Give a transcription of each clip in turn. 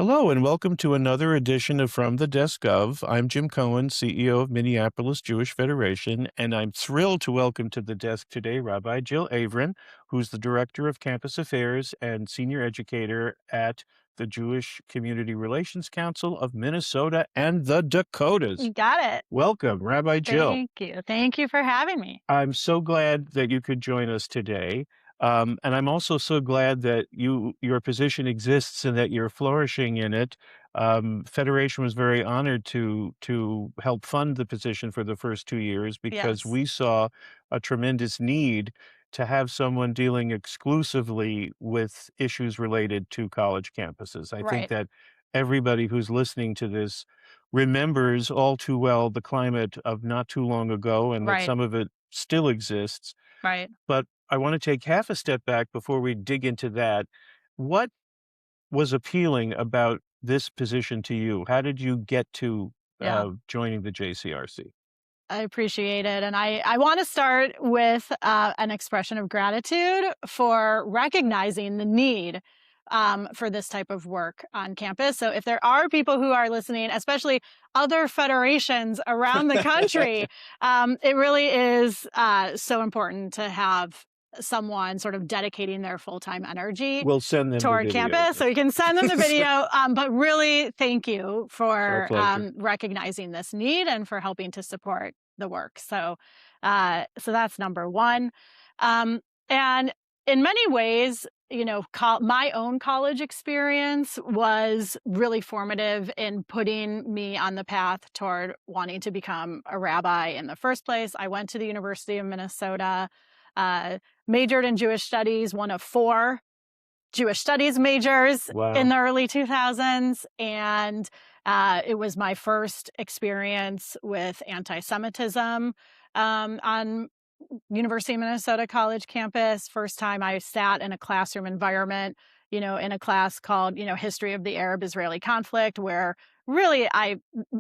Hello, and welcome to another edition of From the Desk of. I'm Jim Cohen, CEO of Minneapolis Jewish Federation, and I'm thrilled to welcome to the desk today Rabbi Jill Avrin, who's the Director of Campus Affairs and Senior Educator at the Jewish Community Relations Council of Minnesota and the Dakotas. You got it. Welcome, Rabbi Jill. Thank you. Thank you for having me. I'm so glad that you could join us today. And I'm also so glad that your position exists and that you're flourishing in it. Federation was very honored to help fund the position for the first 2 years because Yes. we saw a tremendous need to have someone dealing exclusively with issues related to college campuses. I think Right. that everybody who's listening to this remembers all too well the climate of not too long ago and that Right. some of it still exists. Right. But I want to take half a step back before we dig into that. What was appealing about this position to you? How did you get to Yeah. joining the JCRC? I appreciate it. And I want to start with an expression of gratitude for recognizing the need for this type of work on campus. So if there are people who are listening, especially other federations around the country, it really is so important to have someone sort of dedicating their full-time energy We'll send them the toward video. campus. So you can send them the video. But really, thank you Our for pleasure. recognizing this need and for helping to support the work. So that's number one. And in many ways, my own college experience was really formative in putting me on the path toward wanting to become a rabbi in the first place. I went to the University of Minnesota, majored in Jewish studies, one of 4 Jewish studies majors Wow. in the early 2000s. And it was my first experience with antisemitism on University of Minnesota College campus. First time I sat in a classroom environment, in a class called, History of the Arab-Israeli Conflict, where really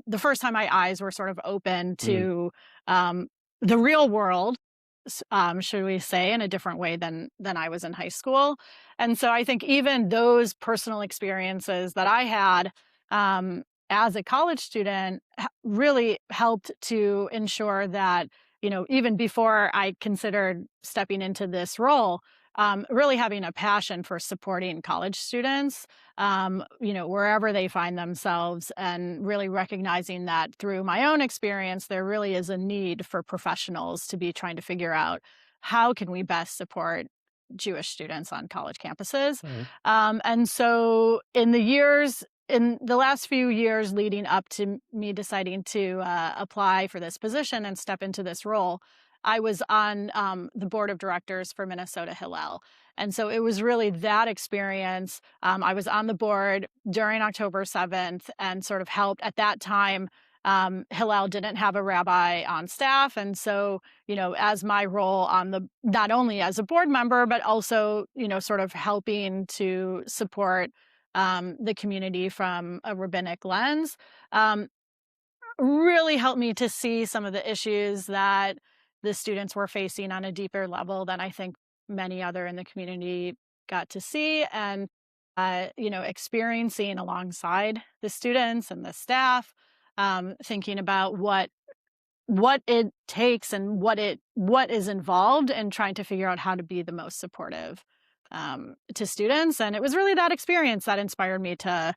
the first time my eyes were sort of open to the real world, should we say, in a different way than I was in high school. And so I think even those personal experiences that I had as a college student really helped to ensure that, even before I considered stepping into this role, really having a passion for supporting college students, wherever they find themselves, and really recognizing that through my own experience, there really is a need for professionals to be trying to figure out how can we best support Jewish students on college campuses. And so in the last few years leading up to me deciding to apply for this position and step into this role, I was on the board of directors for Minnesota Hillel. And so it was really that experience. I was on the board during October 7th and sort of helped at that time. Hillel didn't have a rabbi on staff. And so, as my role not only as a board member, but also, sort of helping to support the community from a rabbinic lens, really helped me to see some of the issues that the students were facing on a deeper level than I think many other in the community got to see, and experiencing alongside the students and the staff, thinking about what it takes and what is involved, and trying to figure out how to be the most supportive to students. And it was really that experience that inspired me to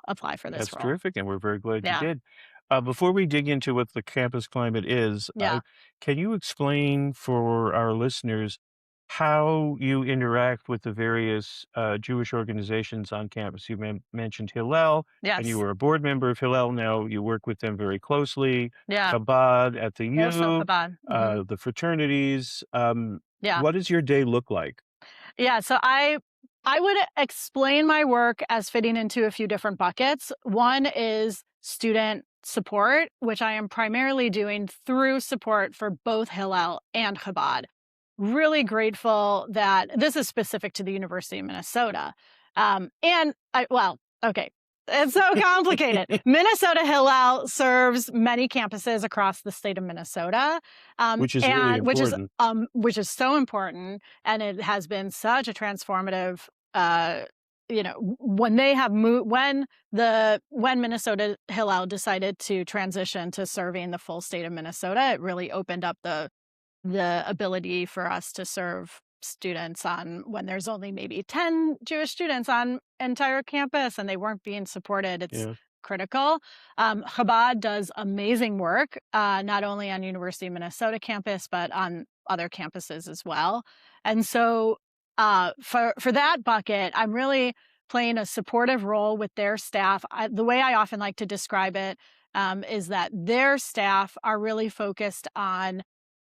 apply for this That's role. terrific, and we're very glad you Yeah. did. Before we dig into what the campus climate is, Yeah. can you explain for our listeners how you interact with the various Jewish organizations on campus? You mentioned Hillel, and you Yes. were a board member of Hillel. Now you work with them very closely. Yeah. Chabad at the Also U, Chabad. Mhm. the fraternities. Yeah. What does your day look like? Yeah. So I would explain my work as fitting into a few different buckets. One is student support, which I am primarily doing through support for both Hillel and Chabad. Really grateful that this is specific to the University of Minnesota. Okay. It's so complicated. Minnesota Hillel serves many campuses across the state of Minnesota, Which is really important. which is so important, and it has been such a transformative when they have when Minnesota Hillel decided to transition to serving the full state of Minnesota, it really opened up the ability for us to serve students on when there's only maybe 10 Jewish students on entire campus and they weren't being supported. It's Yeah. critical. Chabad does amazing work, not only on University of Minnesota campus, but on other campuses as well. And so for that bucket, I'm really playing a supportive role with their staff. The way I often like to describe it is that their staff are really focused on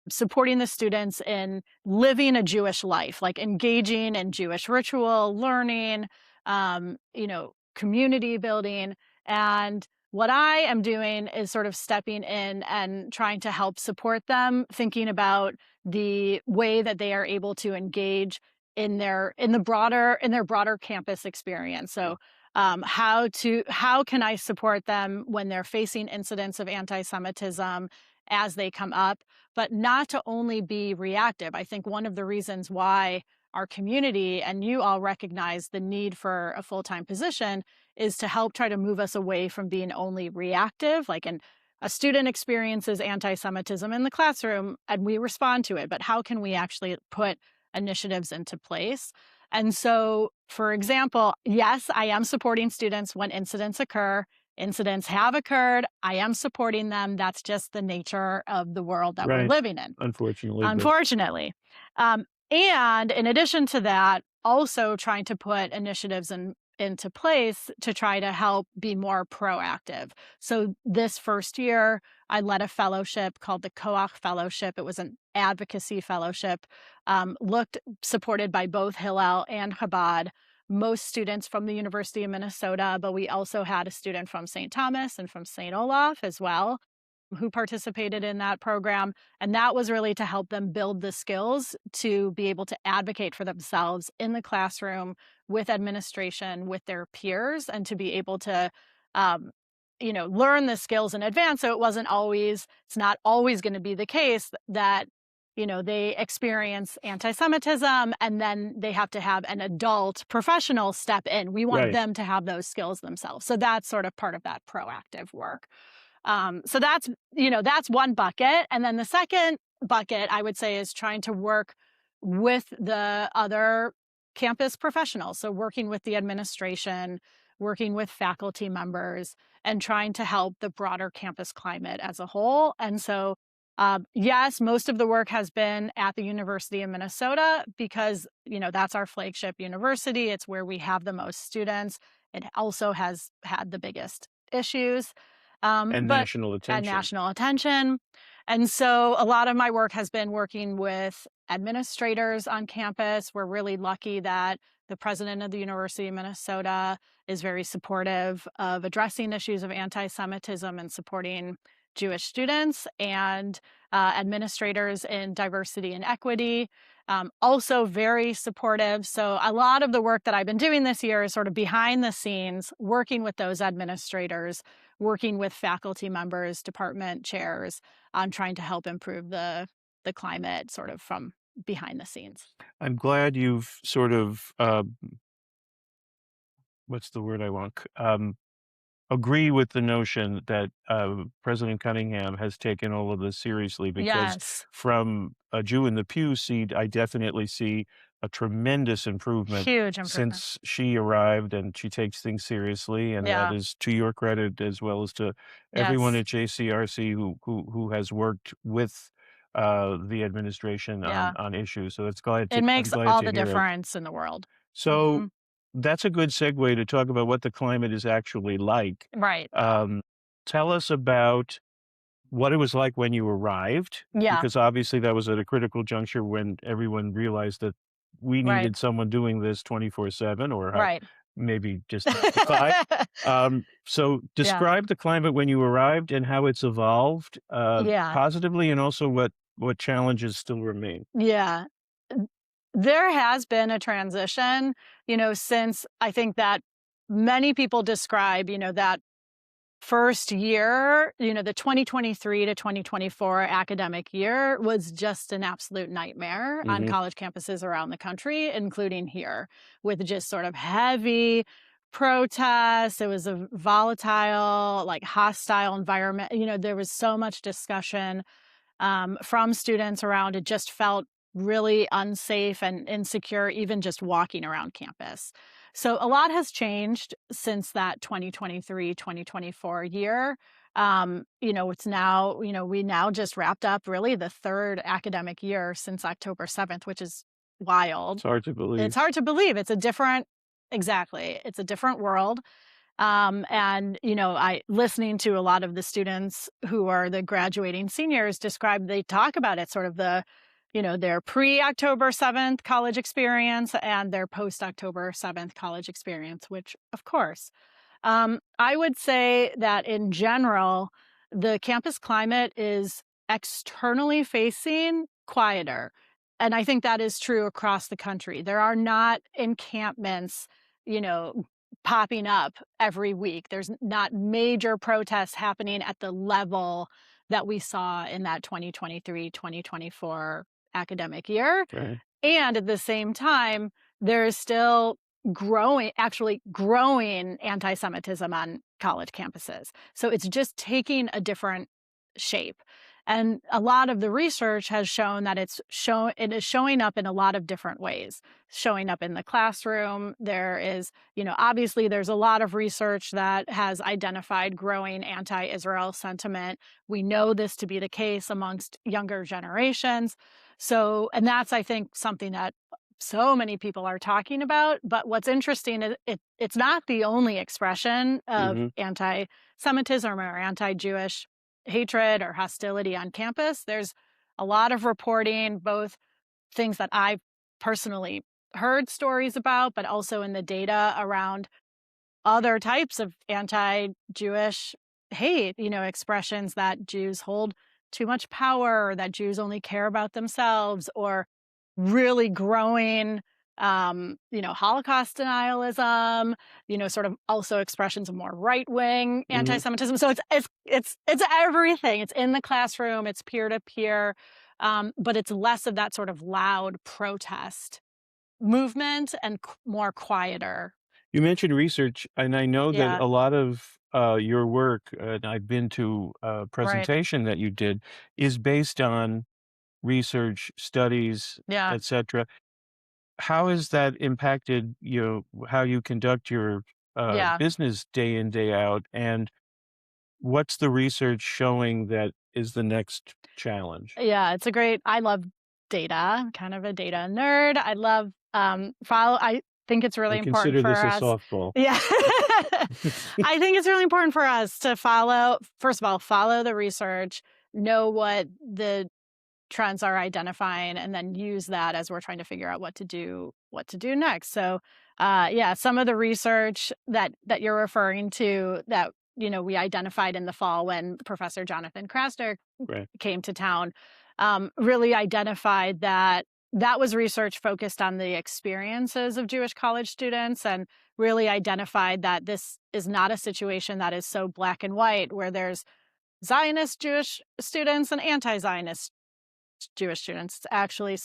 supporting the students in living a Jewish life, like engaging in Jewish ritual, learning, community building. And what I am doing is sort of stepping in and trying to help support them, thinking about the way that they are able to engage in their broader campus experience. So how can I support them when they're facing incidents of anti-Semitism as they come up, but not to only be reactive. I think one of the reasons why our community and you all recognize the need for a full-time position is to help try to move us away from being only reactive. Like, a student experiences anti-Semitism in the classroom and we respond to it, but how can we actually put initiatives into place? And so, for example, yes, I am supporting students when incidents occur. Incidents have occurred. I am supporting them. That's just the nature of the world that we're Right. living in, Unfortunately, but unfortunately. And in addition to that, also trying to put initiatives into place to try to help be more proactive. So this first year, I led a fellowship called the Koach Fellowship. It was an advocacy fellowship, supported by both Hillel and Chabad. Most students from the University of Minnesota, but we also had a student from St. Thomas and from St. Olaf as well who participated in that program. And that was really to help them build the skills to be able to advocate for themselves in the classroom with administration, with their peers, and to be able to, learn the skills in advance. So it's not always going to be the case that, they experience anti-Semitism and then they have to have an adult professional step in. We want right. them to have those skills themselves. So that's sort of part of that proactive work. So that's one bucket. And then the second bucket, I would say, is trying to work with the other campus professionals. So working with the administration, working with faculty members, and trying to help the broader campus climate as a whole. And so, yes, most of the work has been at the University of Minnesota because, that's our flagship university. It's where we have the most students. It also has had the biggest issues. And But national and attention. national attention. And so a lot of my work has been working with administrators on campus. We're really lucky that the president of the University of Minnesota is very supportive of addressing issues of anti-Semitism and supporting Jewish students, and administrators in diversity and equity, also very supportive. So a lot of the work that I've been doing this year is sort of behind the scenes, working with those administrators, working with faculty members, department chairs on trying to help improve the climate sort of from behind the scenes. I'm glad you've sort of, what's the word I want? Agree with the notion that President Cunningham has taken all of this seriously, because Yes, from a Jew in the pew seat, I definitely see a tremendous improvement huge improvement. since she arrived, and she takes things seriously, and that Yeah, is to your credit as well as to everyone yes, at JCRC who has worked with the administration yeah. on issues. So It I'm makes glad all to the hear it. difference in the world. So Mhm. that's a good segue to talk about what the climate is actually like. Right. Um, Tell us about what it was like when you arrived, Yeah, because obviously that was at a critical juncture when everyone realized that we right, needed someone doing this 24/7, or right. maybe just 9 to 5. So Yeah, describe the climate when you arrived and how it's evolved, yeah, positively, and also what challenges still remain. yeah. N There has been a transition, since I think that many people describe, that first year, the 2023 to 2024 academic year was just an absolute nightmare on Mhm. college campuses around the country, including here, with just sort of heavy protests. It was a volatile, like hostile environment. There was so much discussion from students around. It just felt really unsafe and insecure, even just walking around campus. So a lot has changed since that 2023, 2024 year. It's now, we now just wrapped up really the third academic year since October 7th, which is wild. It's hard to It's believe. hard to believe. Exactly. It's a different world. And I listening to a lot of the students who are the graduating seniors they talk about it sort of their pre-October 7th college experience and their post-October 7th college experience, which of course, I would say that in general, the campus climate is externally facing quieter. And I think that is true across the country. There are not encampments, you know, popping up every week. There's not major protests happening at the level that we saw in that 2023-2024 academic year. Right. And at the same time, there's still actually growing anti-Semitism on college campuses. So it's just taking a different shape. And a lot of the research has shown that it is showing up in a lot of different ways. Showing up in the classroom. There is, obviously there's a lot of research that has identified growing anti-Israel sentiment. We know this to be the case amongst younger generations. So, and that's, I think, something that so many people are talking about. But what's interesting is it's not the only expression of Mhm. anti-Semitism or anti-Jewish hatred or hostility on campus. There's a lot of reporting, both things that I've personally heard stories about, but also in the data around other types of anti-Jewish hate, expressions that Jews hold too much power, or that Jews only care about themselves, or really growing, Holocaust denialism, sort of also expressions of more right-wing Mhm. anti-Semitism. So it's everything. It's in the classroom, it's peer-to-peer, but it's less of that sort of loud protest movement and more quieter. You mentioned research, and I know that Yeah, a lot of, your work, and I've been to a right. presentation that you did, is based on research, studies, Yeah, etcetera. How has that impacted, how you conduct your, yeah. business day in, day out, and what's the research showing that is the next challenge? Yeah, I love data. I'm kind of a data nerd. I think it's really I important consider for this a us. softball. Yeah. I think it's really important for us to first of all, follow the research, know what the trends are identifying, and then use that as we're trying to figure out what to do next. So, yeah, some of the research that you're referring to that, we identified in the fall when Professor Jonathan Krasner Right. came to town, really identified that was research focused on the experiences of Jewish college students, and really identified that this is not a situation that is so black and white, where there's Zionist Jewish students and anti-Zionist Jewish students. It's actually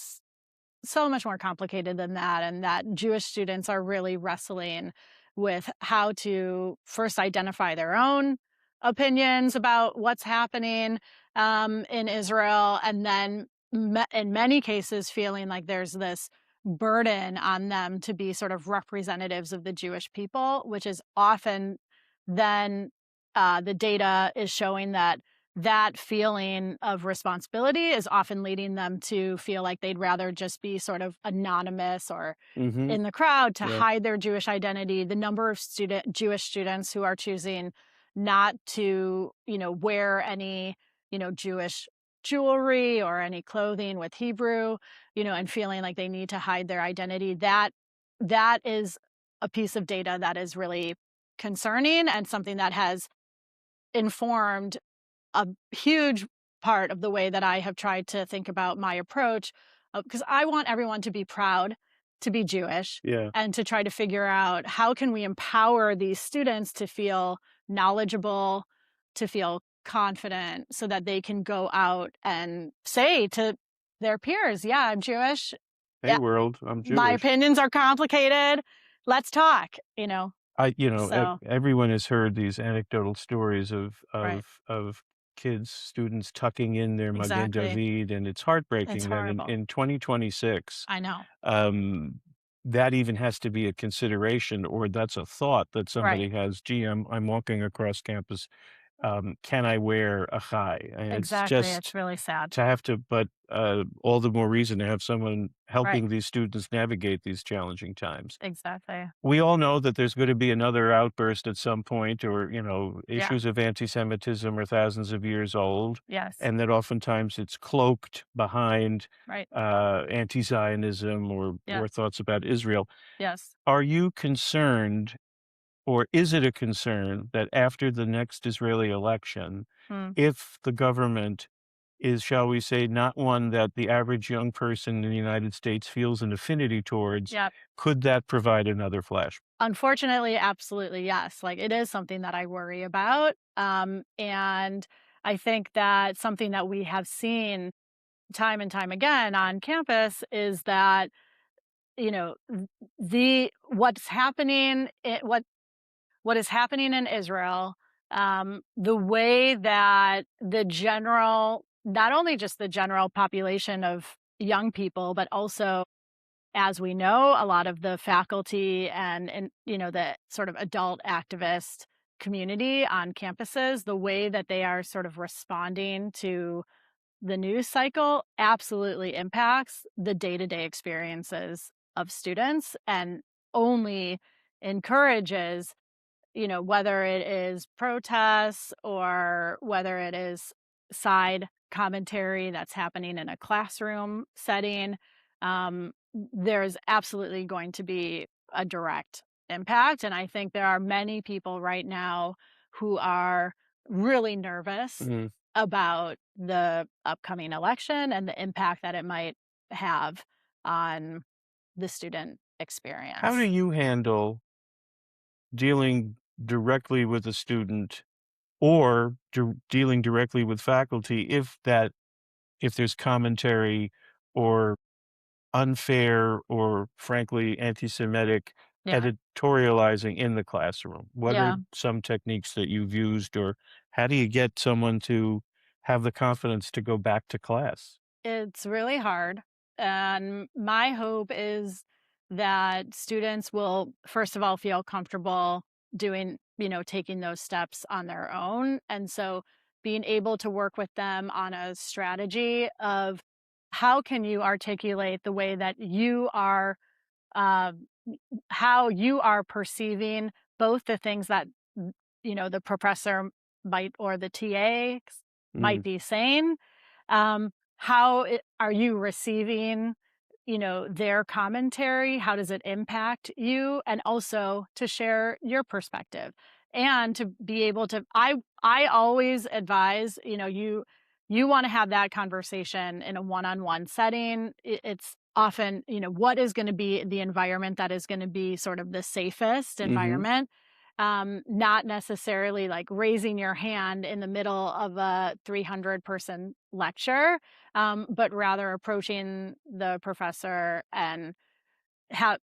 so much more complicated than that, and that Jewish students are really wrestling with how to first identify their own opinions about what's happening in Israel, and then in many cases feeling like there's this burden on them to be sort of representatives of the Jewish people, which is often then the data is showing that feeling of responsibility is often leading them to feel like they'd rather just be sort of anonymous or Mhm. in the crowd to Yeah. hide their Jewish identity. The number of Jewish students who are choosing not to, wear any, Jewish jewelry or any clothing with Hebrew, and feeling like they need to hide their identity. That is a piece of data that is really concerning, and something that has informed a huge part of the way that I have tried to think about my approach, because I want everyone to be proud to be Jewish, Yeah. and to try to figure out how can we empower these students to feel knowledgeable, to feel confident so that they can go out and say to their peers, "Yeah, I'm Jewish. Hey, Yeah, world, I'm my Jewish. opinions are complicated. Let's talk," you know? So Everyone has heard these anecdotal stories of right. kids, students tucking in their Magen Exactly. David, and it's It's heartbreaking that in horrible. 2026, I know. um, that even has to be a consideration, or that's a thought that Right. somebody has, "Gee, I'm walking across campus, can I wear a chai?" And it's Exactly. just It's really sad. to have to but, all the more reason to have someone Right. helping these students navigate these challenging times. Exactly. We all know that there's gonna be another outburst at some point, or, Yeah. issues of antisemitism are thousands of years old, Yes. and that oftentimes it's cloaked behind, Right. anti-Zionism Yeah. or thoughts about Israel. Yes. Are you concerned, or is it a concern that after the next Israeli election, Mm. if the government is, shall we say, not one that the average young person in the United States feels an affinity towards, Yeah. could that provide another flash? Unfortunately, absolutely, yes. Like, it is something that I worry about, and I think that something that we have seen time and time again on campus is that, you know, the what's happening what is happening in Israel, the way that the general not only just the general population of young people, but also, as we know, a lot of the faculty and the sort of adult activist community on campuses, the way that they are sort of responding to the news cycle absolutely impacts the day-to-day experiences of students and only encourages, whether it is protests or whether it is side commentary that's happening in a classroom setting, there's absolutely going to be a direct impact. And I think there are many people right now who are really nervous Mhm. about the upcoming election and the impact that it might have on the student How do experience. you handle dealing directly with a student, or dealing directly with faculty, if there's commentary or unfair or frankly anti-Semitic Yeah. editorializing in the classroom? What are Yeah. some techniques that you've used, or how do you get someone to have the confidence to go back to class? It's really hard. And my hope is that students will, first of all, feel comfortable doing, taking those steps on their own. And so being able to work with them on a strategy of how can you articulate the way that you are, um, how you are perceiving both the things that, the professor might or the TA might Mm, be saying, how are you receiving, their commentary? How does it impact you? And also to share your perspective and to be able to. I always advise, you want to have that conversation in a one-on-one setting. It's often, what is going to be the environment that is going to be sort of the safest mhm, environment, not necessarily like raising your hand in the middle of a 300-person lecture, but rather approaching the professor and have.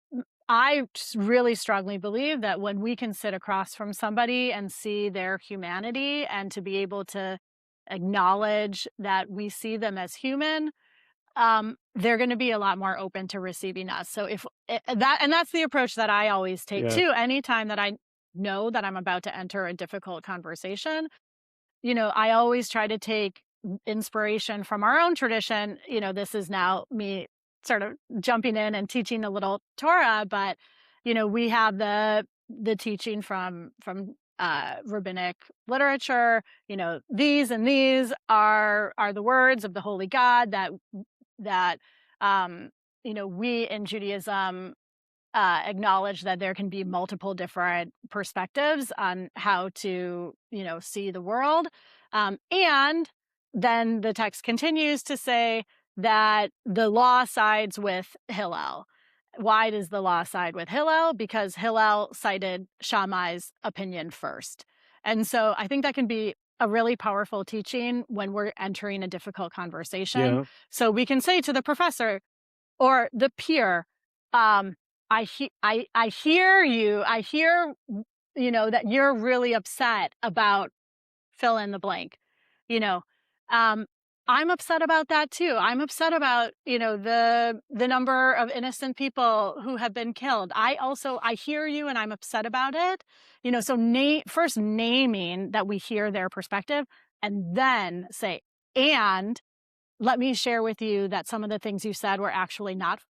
I really strongly believe that when we can sit across from somebody and see their humanity and to be able to acknowledge that we see them as human, they're gonna be a lot more open to receiving us. So if that's the approach that I always take yeah, too. Anytime that I know that I'm about to enter a difficult conversation, I always try to take inspiration from our own tradition. This is now me sort of jumping in and teaching a little Torah, but we have the teaching from rabbinic literature. These and these are the words of the holy God that um, we in Judaism acknowledge that there can be multiple different perspectives on how to, see the world. And then the text continues to say that the law sides with Hillel. Why does the law side with Hillel? Because Hillel cited Shammai's opinion first. And so I think that can be a really powerful teaching when we're entering a difficult conversation. Yeah. So we can say to the professor or the peer, um, I hear you. I hear, that you're really upset about fill in the blank, you know. Um, I'm upset about that too. I'm upset about, the number of innocent people who have been killed. I hear you and I'm upset about it. So first naming that we hear their perspective and then say, and let me share with you that some of the things you said were actually not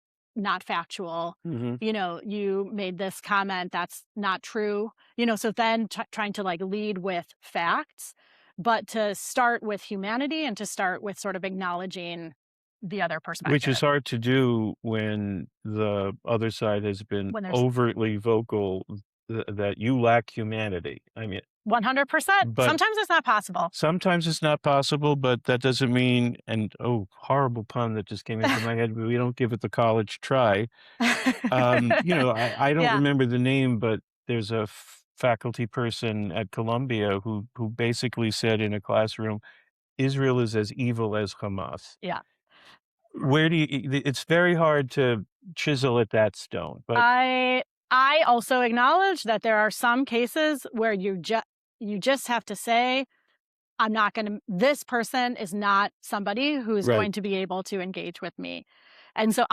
factual. Hmm. You made this comment that's not true. So then trying to like lead with facts, but to start with humanity and to start with sort of acknowledging the other Which is perspective hard to do when the other side has been when there's overtly vocal that you lack humanity. I mean, 100%. but Sometimes it's not possible. sometimes it's not possible, but that doesn't mean, and oh, horrible pun that just came into my head, but we don't give it the college try. I don't Yeah. remember the name, but there's a faculty person at Columbia who basically said in a classroom, Israel is as evil as Hamas. Yeah. Where do it's very hard to chisel at that stone, but I I also acknowledge that there are some cases where you just have to say, I'm not going to, this person is not somebody who's right. going to be able to engage with me. And so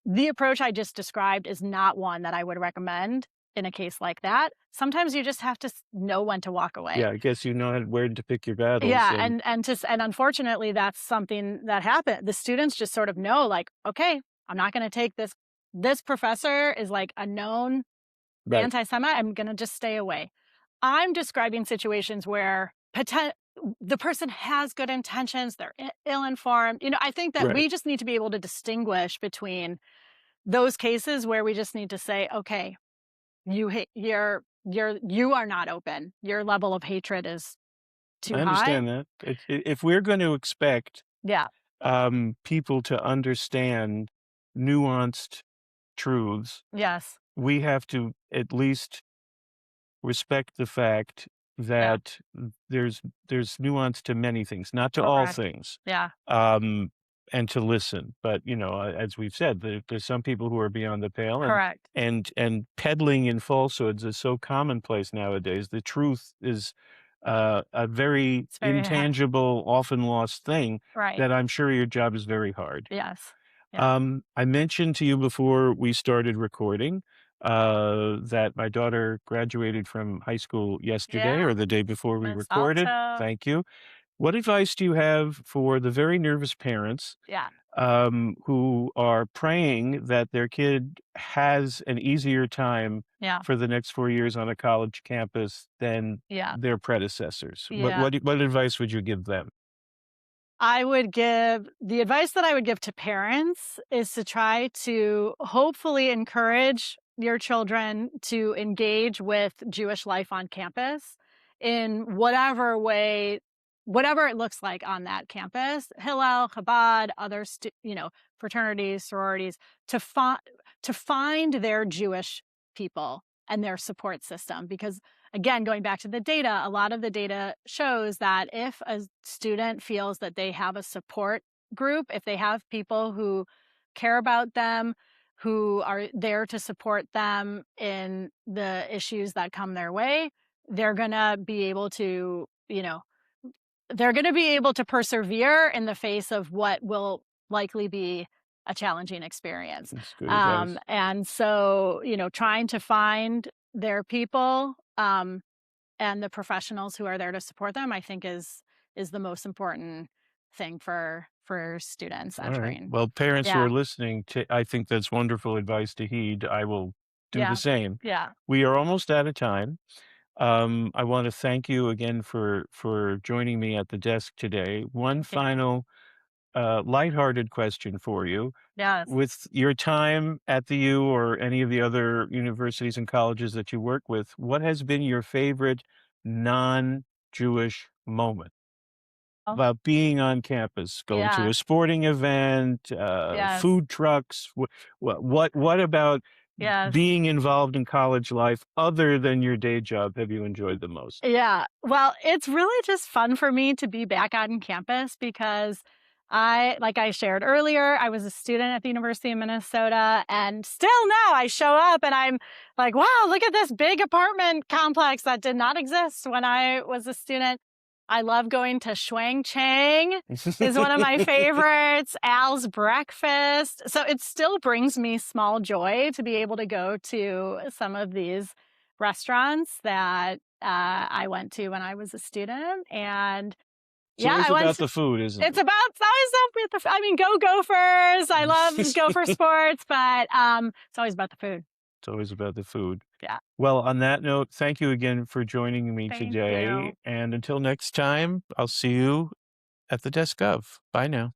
the approach I just described is not one that I would recommend in a case like that. Sometimes you just have to know when to walk away. Yeah, I guess you know where to pick your battles, Yeah. and And unfortunately, that's something that happened. The students just sort of know, like, okay, I'm not going to take this. This professor is like a known right, anti-Semite. I'm going to just stay away. I'm describing situations where the person has good intentions, they're ill-informed. I think that right. we just need to be able to distinguish between those cases where we just need to say, okay, you are not open. Your level of hatred is I too high. understand that. If we're going to expect Yeah. people to understand nuanced truths, Yes. we have to at least respect the fact Yeah. that there's nuance to many things, not to all Correct. things, Yeah. um, and to listen. But as we've said, there's some people who are beyond the pale, and Correct. and peddling in falsehoods is so commonplace nowadays. The truth is a very It's very intangible, often lost thing right. that I'm sure your job is very hard. Yes. Yeah. I mentioned to you before we started recording that my daughter graduated from high school yesterday Yeah. or the day before we recorded. Mistletoe. Thank you. What advice do you have for the very nervous parents Yeah. who are praying that their kid has an easier time Yeah. for the next 4 years on a college campus than Yeah. their predecessors? What Yeah. what what advice would you give them? The advice that I would give to parents is to try to hopefully encourage your children to engage with Jewish life on campus in whatever way, whatever it looks like on that campus, Hillel, Chabad, other, fraternities, sororities, to find their Jewish people and their support system. Because again, going back to the data, a lot of the data shows that if a student feels that they have a support group, if they have people who care about them, who are there to support them in the issues that come their way, they're going to be able to, they're going to be able to persevere in the face of what will likely be a challenging experience. That's good advice. And so, trying to find their people, and the professionals who are there to support them, I think is the most important thing for students All right. entering. Well, parents who Yeah. are listening, I think that's wonderful advice to heed. I will do the Yeah. same. Yeah. We are almost out of time. I want to thank you again for joining me at the desk today. One Thank you. final lighthearted question for you. Yes. With your time at the U or any of the other universities and colleges that you work with, what has been your favorite non-Jewish moment? Oh, About being on campus, going to yeah. a sporting event, Yes. food trucks. What about Yes. being involved in college life other than your day job have you enjoyed the most? Yeah. Well, it's really just fun for me to be back on campus because like I shared earlier, I was a student at the University of Minnesota, and still now I show up and I'm like, wow, look at this big apartment complex that did not exist when I was a student. I love going to Shuang Chang is one of my favorites. Al's breakfast. So it still brings me small joy to be able to go to some of these restaurants that I went to when I was a student. And It's yeah, always I went about to, the food, isn't it's it? about I was up with I mean, go Gophers. I love Gopher sports, but it's always about the food. It's always about the food. Yeah. Well, on that note, thank you again for joining me Thank today. you. And until next time, I'll see you at the desk of. Bye now.